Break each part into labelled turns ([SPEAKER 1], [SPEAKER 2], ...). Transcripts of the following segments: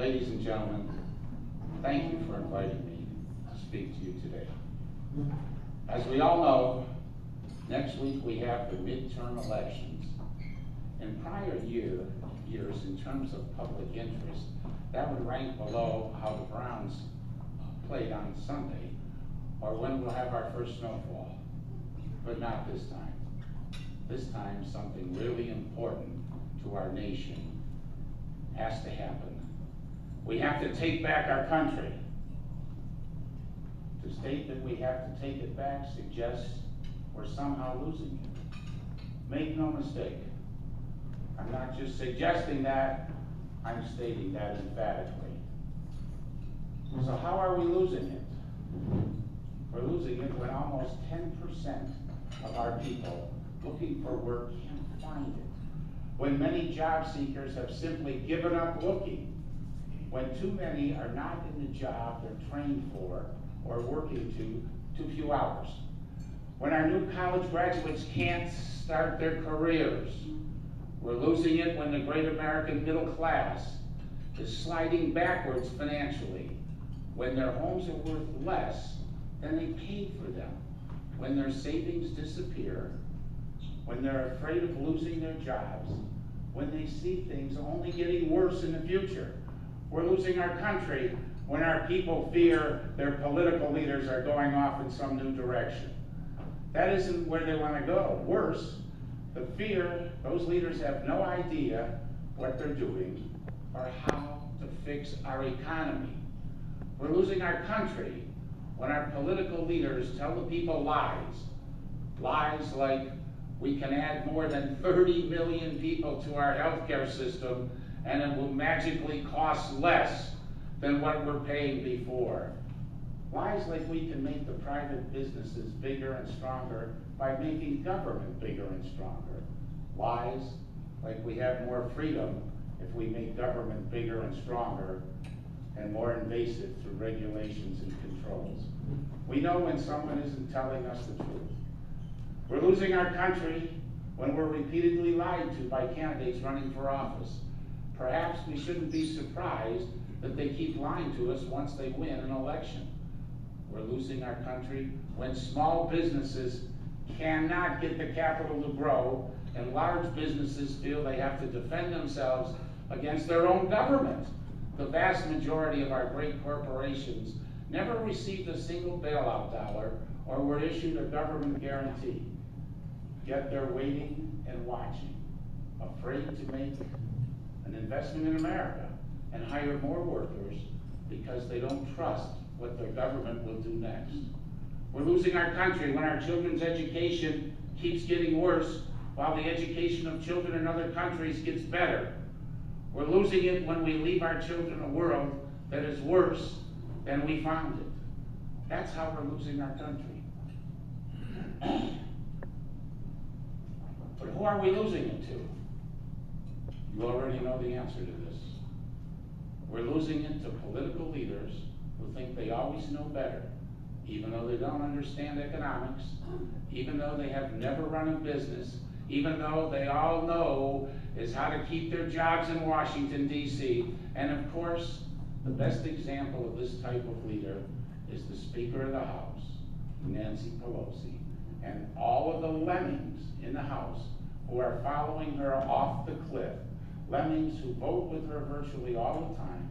[SPEAKER 1] Ladies and gentlemen, thank you for inviting me to speak to you today. As we all know, next week we have the midterm elections. In prior years, in terms of public interest, that would rank below how the Browns played on Sunday, or when we'll have our first snowfall. But not this time. This time, something really important to our nation has to happen. We have to take back our country. To state that we have to take it back suggests we're somehow losing it. Make no mistake. I'm not just suggesting that, I'm stating that emphatically. So how are we losing it? We're losing it when almost 10% of our people looking for work can't find it. When many job seekers have simply given up looking. When too many are not in the job they're trained for or working too few hours. When our new college graduates can't start their careers. We're losing it when the great American middle class is sliding backwards financially, when their homes are worth less than they paid for them, when their savings disappear, when they're afraid of losing their jobs, when they see things only getting worse in the future. We're losing our country when our people fear their political leaders are going off in some new direction. That isn't where they want to go. Worse, the fear those leaders have no idea what they're doing or how to fix our economy. We're losing our country when our political leaders tell the people lies. Lies like we can add more than 30 million people to our healthcare system and it will magically cost less than what we're paying before. Lies like we can make the private businesses bigger and stronger by making government bigger and stronger. Lies like we have more freedom if we make government bigger and stronger and more invasive through regulations and controls. We know when someone isn't telling us the truth. We're losing our country when we're repeatedly lied to by candidates running for office. Perhaps we shouldn't be surprised that they keep lying to us once they win an election. We're losing our country when small businesses cannot get the capital to grow and large businesses feel they have to defend themselves against their own government. The vast majority of our great corporations never received a single bailout dollar or were issued a government guarantee. Yet they're waiting and watching, afraid to make an investment in America and hire more workers because they don't trust what their government will do next. We're losing our country when our children's education keeps getting worse while the education of children in other countries gets better. We're losing it when we leave our children a world that is worse than we found it. That's how we're losing our country. But who are we losing it to? You already know the answer to this. We're losing it to political leaders who think they always know better, even though they don't understand economics, even though they have never run a business, even though they all know is how to keep their jobs in Washington, D.C. And of course, the best example of this type of leader is the Speaker of the House, Nancy Pelosi, and all of the lemmings in the House who are following her off the cliff. Lemmings who vote with her virtually all the time.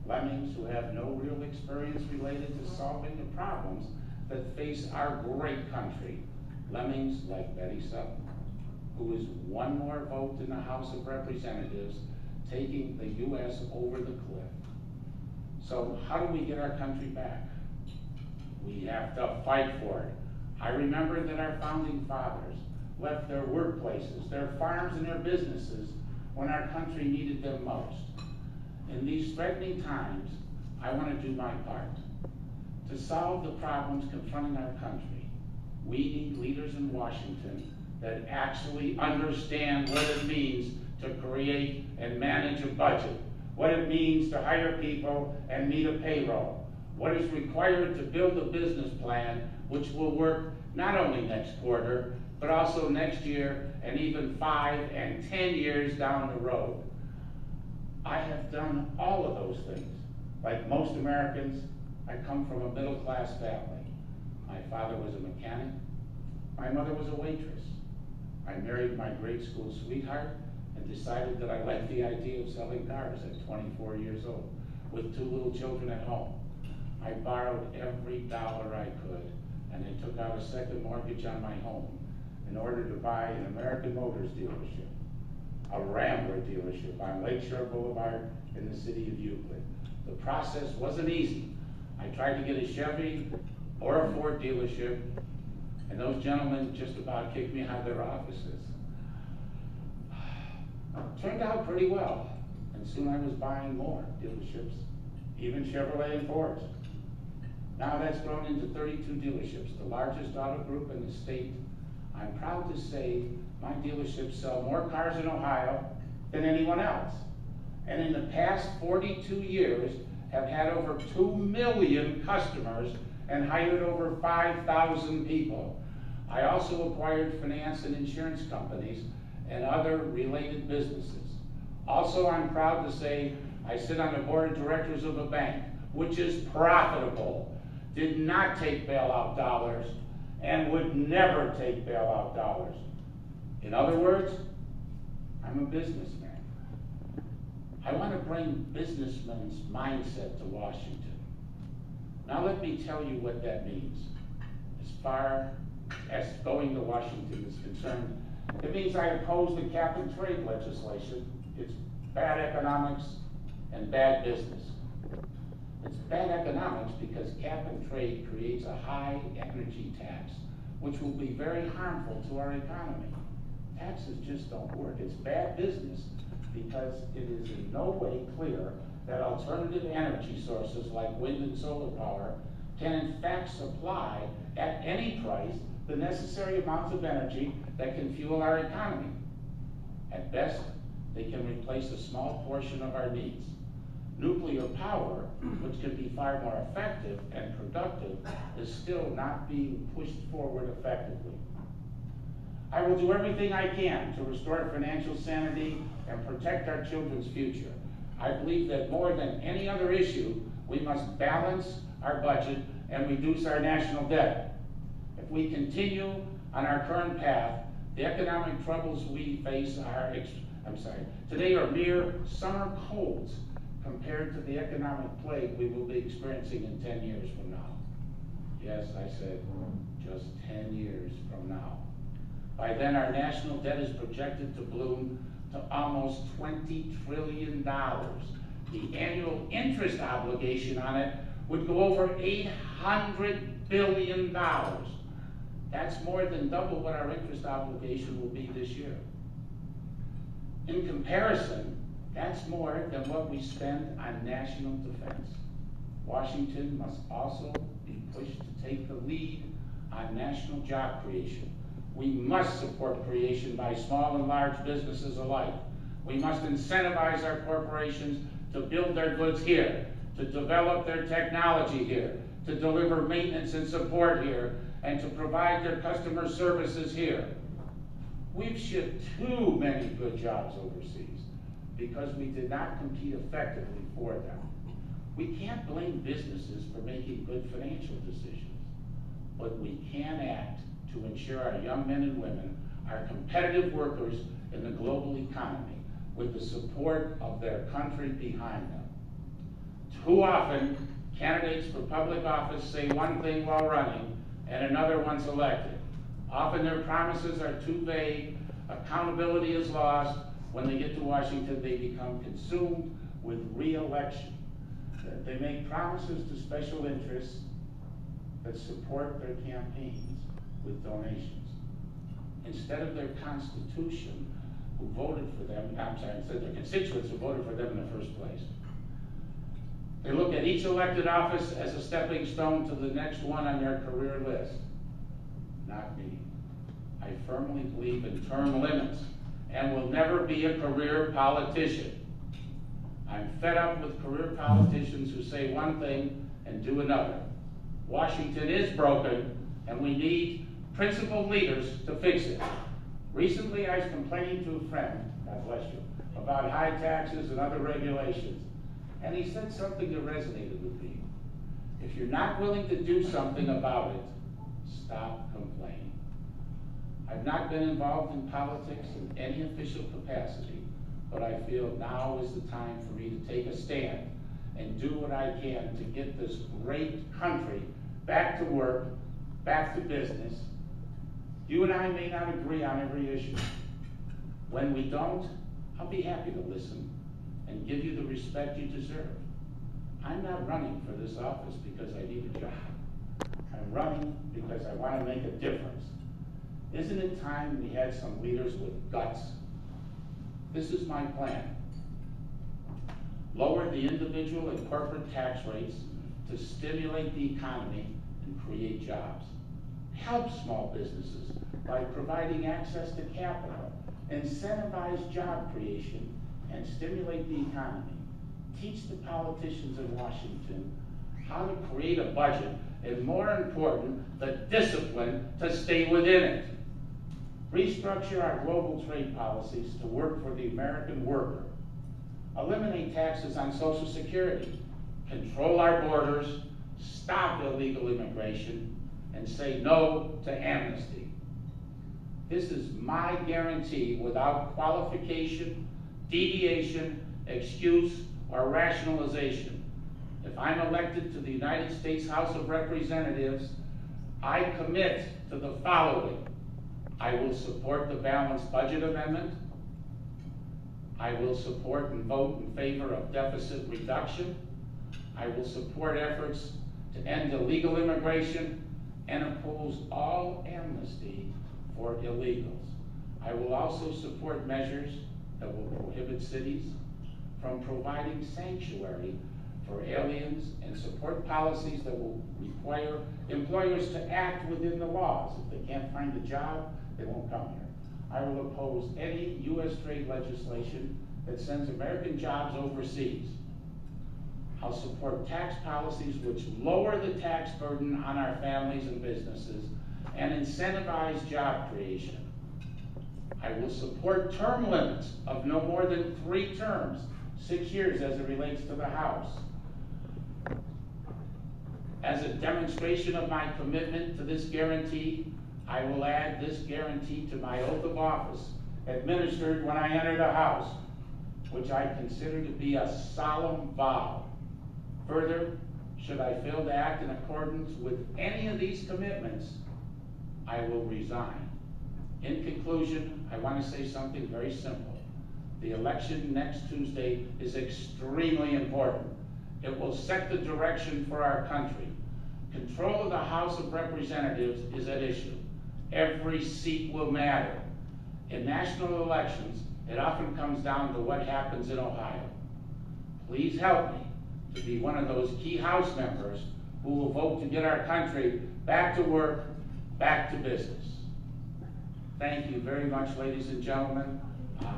[SPEAKER 1] Lemmings who have no real experience related to solving the problems that face our great country. Lemmings like Betty Sutton, who is one more vote in the House of Representatives, taking the U.S. over the cliff. So how do we get our country back? We have to fight for it. I remember that our founding fathers left their workplaces, their farms, and their businesses when our country needed them most. In these threatening times, I want to do my part. To solve the problems confronting our country, we need leaders in Washington that actually understand what it means to create and manage a budget, what it means to hire people and meet a payroll, what is required to build a business plan which will work not only next quarter, but also next year and even 5 and 10 years down the road. I have done all of those things. Like most Americans, I come from a middle-class family. My father was a mechanic. My mother was a waitress. I married my grade school sweetheart and decided that I liked the idea of selling cars at 24 years old with 2 little children at home. I borrowed every dollar I could, and I took out a second mortgage on my home in order to buy an American Motors dealership, a Rambler dealership on Lakeshore Boulevard in the city of Euclid. The process wasn't easy. I tried to get a Chevy or a Ford dealership, and those gentlemen just about kicked me out of their offices. Turned out pretty well, and soon I was buying more dealerships, even Chevrolet and Fords. Now that's grown into 32 dealerships, the largest auto group in the state. I'm proud to say my dealerships sell more cars in Ohio than anyone else. And in the past 42 years, have had over 2 million customers and hired over 5,000 people. I also acquired finance and insurance companies and other related businesses. Also, I'm proud to say I sit on the board of directors of a bank, which is profitable, did not take bailout dollars, and would never take bailout dollars. In other words, I'm a businessman. I want to bring businessmen's mindset to Washington. Now let me tell you what that means. As far as going to Washington is concerned, it means I oppose the cap and trade legislation. It's bad economics and bad business. It's bad economics because cap and trade creates a high energy tax, which will be very harmful to our economy. Taxes just don't work. It's bad business because it is in no way clear that alternative energy sources like wind and solar power can in fact supply at any price the necessary amounts of energy that can fuel our economy. At best, they can replace a small portion of our needs. Nuclear power, which can be far more effective and productive, is still not being pushed forward effectively. I will do everything I can to restore financial sanity and protect our children's future. I believe that more than any other issue, we must balance our budget and reduce our national debt. If we continue on our current path, the economic troubles we face today are mere summer colds compared to the economic plague we will be experiencing in 10 years from now. Yes, I said just 10 years from now. By then, our national debt is projected to bloom to almost $20 trillion. The annual interest obligation on it would go over $800 billion. That's more than double what our interest obligation will be this year. In comparison, that's more than what we spend on national defense. Washington must also be pushed to take the lead on national job creation. We must support creation by small and large businesses alike. We must incentivize our corporations to build their goods here, to develop their technology here, to deliver maintenance and support here, and to provide their customer services here. We've shipped too many good jobs overseas because we did not compete effectively for them. We can't blame businesses for making good financial decisions, but we can act to ensure our young men and women are competitive workers in the global economy with the support of their country behind them. Too often, candidates for public office say one thing while running and another once elected. Often their promises are too vague, accountability is lost. When they get to Washington, they become consumed with re-election. They make promises to special interests that support their campaigns with donations. Instead of their constitution, who voted for them, instead of their constituents who voted for them in the first place. They look at each elected office as a stepping stone to the next one on their career list. Not me. I firmly believe in term limits and will never be a career politician. I'm fed up with career politicians who say one thing and do another. Washington is broken, and we need principled leaders to fix it. Recently, I was complaining to a friend, God bless you, about high taxes and other regulations. And he said something that resonated with me. If you're not willing to do something about it, stop complaining. I've not been involved in politics in any official capacity, but I feel now is the time for me to take a stand and do what I can to get this great country back to work, back to business. You and I may not agree on every issue. When we don't, I'll be happy to listen and give you the respect you deserve. I'm not running for this office because I need a job. I'm running because I want to make a difference. Isn't it time we had some leaders with guts? This is my plan. Lower the individual and corporate tax rates to stimulate the economy and create jobs. Help small businesses by providing access to capital. Incentivize job creation and stimulate the economy. Teach the politicians in Washington how to create a budget, and more important, the discipline to stay within it. Restructure our global trade policies to work for the American worker. Eliminate taxes on Social Security. Control our borders, stop illegal immigration, and say no to amnesty. This is my guarantee without qualification, deviation, excuse, or rationalization. If I'm elected to the United States House of Representatives, I commit to the following. I will support the balanced budget amendment. I will support and vote in favor of deficit reduction. I will support efforts to end illegal immigration and oppose all amnesty for illegals. I will also support measures that will prohibit cities from providing sanctuary for aliens and support policies that will require employers to act within the laws. If they can't find a job, they won't come here. I will oppose any U.S. trade legislation that sends American jobs overseas. I'll support tax policies which lower the tax burden on our families and businesses and incentivize job creation. I will support term limits of no more than 3 terms, 6 years as it relates to the House. As a demonstration of my commitment to this guarantee, I will add this guarantee to my oath of office administered when I enter the House, which I consider to be a solemn vow. Further, should I fail to act in accordance with any of these commitments, I will resign. In conclusion, I want to say something very simple. The election next Tuesday is extremely important. It will set the direction for our country. Control of the House of Representatives is at issue. Every seat will matter. In national elections, it often comes down to what happens in Ohio. Please help me to be one of those key House members who will vote to get our country back to work, back to business. Thank you very much, ladies and gentlemen.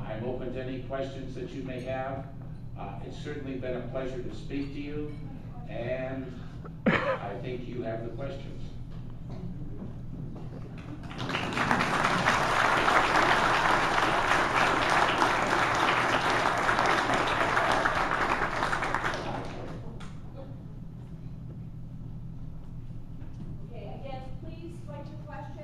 [SPEAKER 1] I'm open to any questions that you may have. It's certainly been a pleasure to speak to you, and I think you have the questions.
[SPEAKER 2] Okay, again, please write your questions